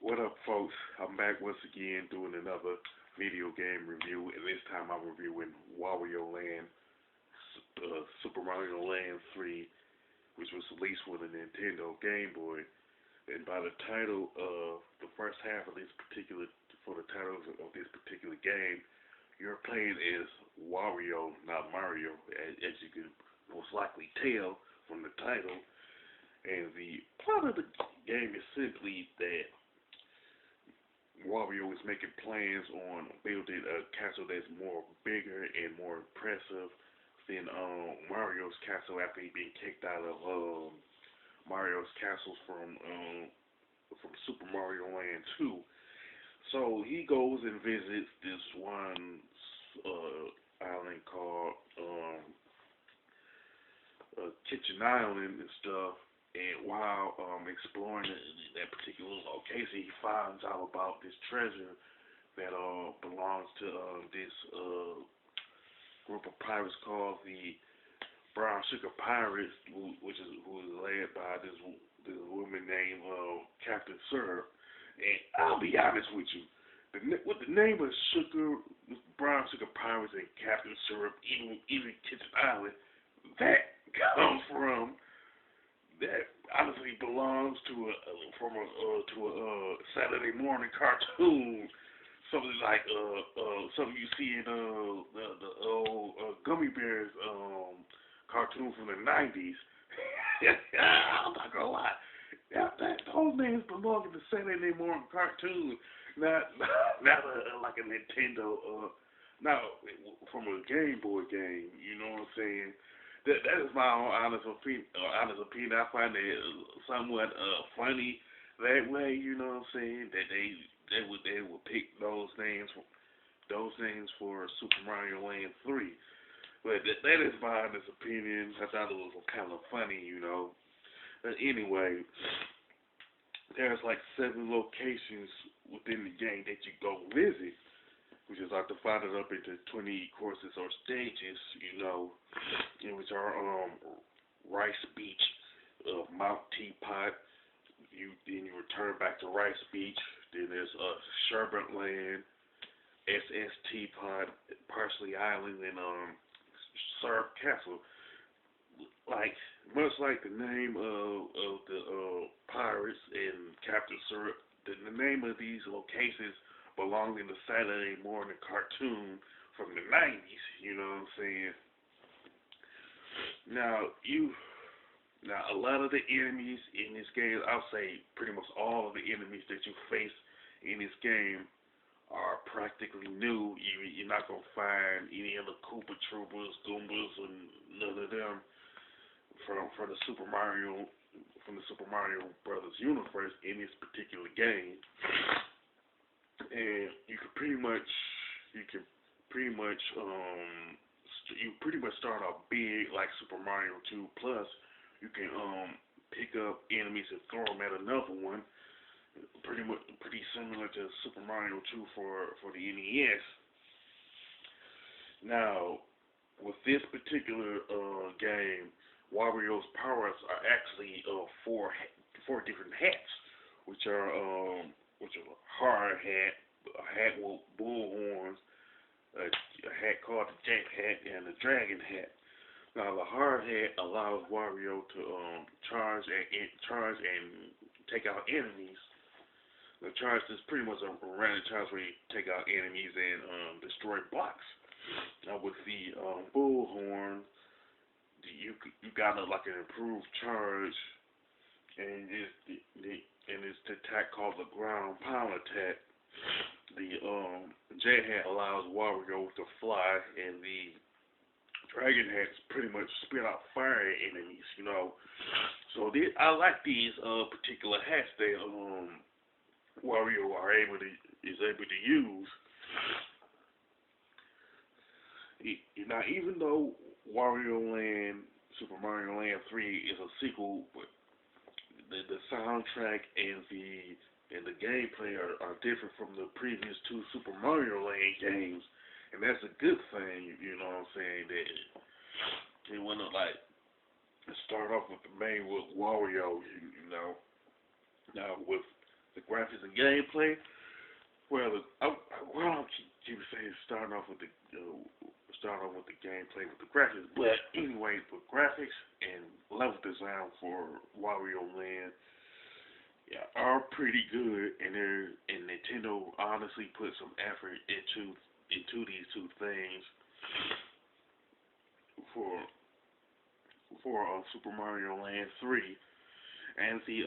What up, folks? I'm back once again doing another video game review, and this time I'm reviewing Wario Land, Super Mario Land 3, which was released for the Nintendo Game Boy. And by the title of the first half of for the titles of this particular game, you're playing as Wario, not Mario, as you can most likely tell from the title. And the plot of the game is simply that Wario is making plans on building a castle that's more bigger and more impressive than Mario's castle after he being kicked out of Mario's castles from Super Mario Land 2. So he goes and visits this one island called Kitchen Island and stuff. And while exploring that particular location, he finds out about this treasure that belongs to this group of pirates called the Brown Sugar Pirates, who is led by this woman named Captain Syrup. And I'll be honest with you, with the name of Brown Sugar Pirates and Captain Syrup, even Kitchen Island, that comes from that honestly belongs to a Saturday morning cartoon, something like something you see in the old Gummy Bears cartoon from the '90s. I'm not gonna lie, those names belong in the Saturday morning cartoon, not like a Nintendo. Now from a Game Boy game, you know what I'm saying? That is my own honest opinion. I find it somewhat funny that way. You know what I'm saying? That they would pick those names for Super Mario Land 3. But that is my honest opinion. I thought it was kind of funny, you know. But anyway, there's like 7 locations within the game that you go visit, which is like divided up into 20 courses or stages, you know, which are Rice Beach, Mount Teapot. Then you return back to Rice Beach. Then there's Sherbet Land, SS Teapot, Parsley Island, and Syrup Castle. Like much like the name of the pirates and Captain Syrup, the name of these locations belonged in the Saturday morning cartoon from the '90s. You know what I'm saying? Now a lot of the enemies in this game, I'll say pretty much all of the enemies that you face in this game are practically new. You're not gonna find any of the Koopa Troopers, Goombas, and none of them from the Super Mario Brothers universe in this particular game. And you pretty much start off big like Super Mario 2. Plus, you can pick up enemies and throw them at another one. Pretty similar to Super Mario 2 for the NES. Now, with this particular game, Wario's powers are actually four different hats, which are hard hat, a hat with bull horns, a hat called the Jet Hat, and a Dragon Hat. Now the hard hat allows Wario to charge and take out enemies. The charge is pretty much a random charge where you take out enemies and destroy blocks. Now with the bull horn, you got like an improved charge, and it's the attack called the ground pound attack. The Jet Hat allows Wario to fly, and the Dragon Hats pretty much spit out fire at enemies, you know. So I like these particular hats that Wario is able to use. Now, even though Super Mario Land 3 is a sequel, but the soundtrack and the gameplay are different from the previous 2 Super Mario Land games, and that's a good thing. You know what I'm saying? That they want to like start off with the main with Wario, you know. Now with the graphics and gameplay. Well, well, I'll keep saying starting off with the gameplay with the graphics. But anyway, the graphics and level design for Wario Land, yeah, are pretty good, and Nintendo honestly put some effort into these two things for Super Mario Land 3, and the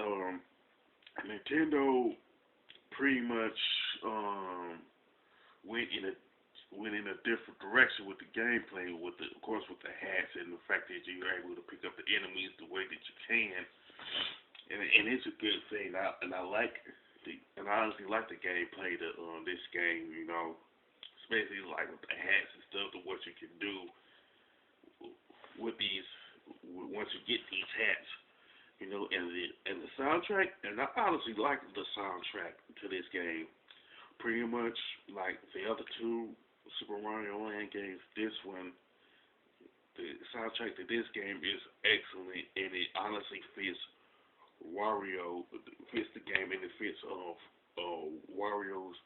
Nintendo pretty much um went in a went in a different direction with the gameplay, with of course with the hats and the fact that you're able to pick up the enemies the way that you can, and it's a good thing. And I like and I honestly like the gameplay to this game. You know, especially like with the hats and stuff, to what you can do with these once you get these hats. You know, and the soundtrack, and I honestly like the soundtrack to this game. Pretty much like the other two Super Mario Land games, this one, the soundtrack to this game is excellent, and it honestly fits Wario, fits the game, and it fits Wario's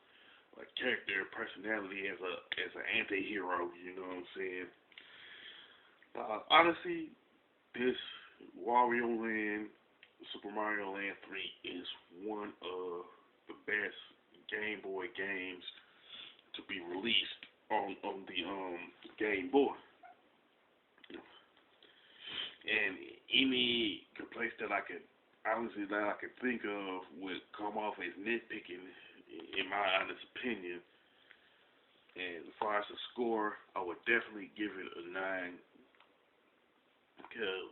like character personality as an anti-hero. You know what I'm saying? Honestly, this Wario Land, Super Mario Land 3 is one of the best Game Boy games to be released on the Game Boy. And any complaints that I could honestly that I could think of would come off as nitpicking, in my honest opinion. And as far as the score, I would definitely give it a 9, because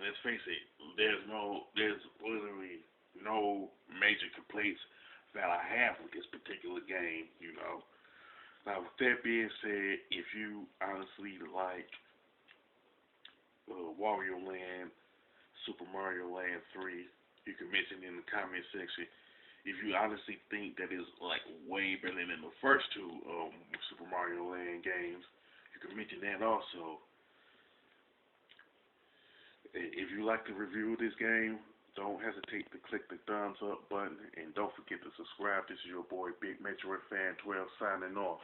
let's face it, there's literally no major complaints that I have with this particular game. You know. Now, with that being said, if you honestly like Wario Land, Super Mario Land 3, you can mention in the comment section. If you honestly think that it's like way better than the first two Super Mario Land games, you can mention that also. If you like the review of this game, don't hesitate to click the thumbs up button, and don't forget to subscribe. This is your boy Big Metroid Fan 12 signing off.